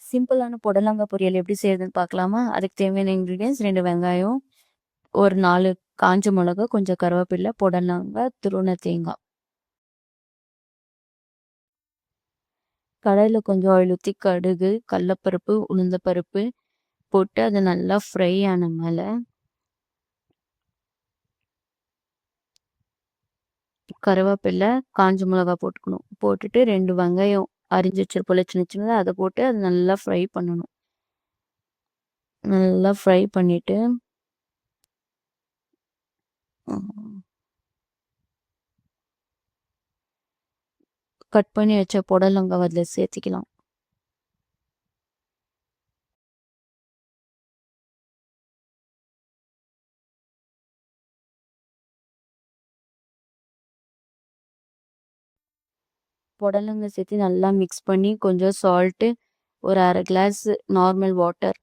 சிம்பிளான புடலங்காய் பொரியல் எப்படி செய்யறதுன்னு பார்க்கலாமா? அதுக்கு தேவையான இன்க்ரீடியன்ஸ் 2 வெங்காயம், ஒரு 4 காஞ்ச மிளகா, கொஞ்சம் கருவேப்பிலை, புடலங்காய், துருவன தேங்காய். கடாயில கொஞ்சம் ஆயில் ஊத்தி கடுகு, கடலப்பருப்பு, உளுந்தப்பருப்பு போட்டு அது நல்லா ஃப்ரை ஆன மேல கருவேப்பிலை, காஞ்ச மிளகா போட்டுக்கணும். போட்டுட்டு 2 வெங்காயம் அரிஞ்சு வச்சிருப்போம்ல சின்ன சின்னதா, அதை போட்டு அது நல்லா ஃப்ரை பண்ணணும். நல்லா ஃப்ரை பண்ணிட்டு கட் பண்ணி வச்ச புடலங்காய் அதில் சேர்த்திக்கலாம். புடலங்காய் சேர்த்து நல்லா மிக்ஸ் பண்ணி கொஞ்சம் சால்ட்டு, ஒரு 1/2 கிளாஸ் நார்மல் வாட்டர்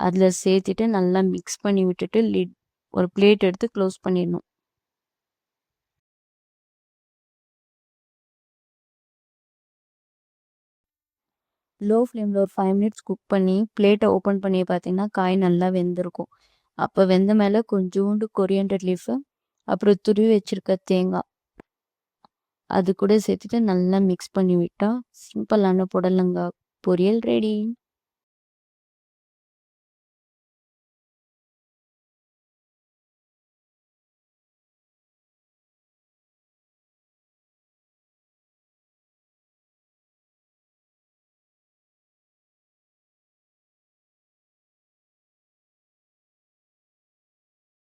அதில் சேர்த்துட்டு நல்லா மிக்ஸ் பண்ணி விட்டுட்டு ஒரு பிளேட் எடுத்து க்ளோஸ் பண்ணிடணும். லோ ஃப்ளேமில் ஒரு 5 மினிட்ஸ் குக் பண்ணி பிளேட்டை ஓப்பன் பண்ணி பார்த்தீங்கன்னா காய் நல்லா வெந்திருக்கும். அப்போ வெந்த மேலே கொஞ்சோண்டு கொரியண்டர் லீஃபு, அப்புறம் துருவி வச்சிருக்க தேங்காய் அது கூட சேர்த்துட்டு நல்லா மிக்ஸ் பண்ணி விட்டால் சிம்பிளான புடலங்காய் பொரியல் ரெடி.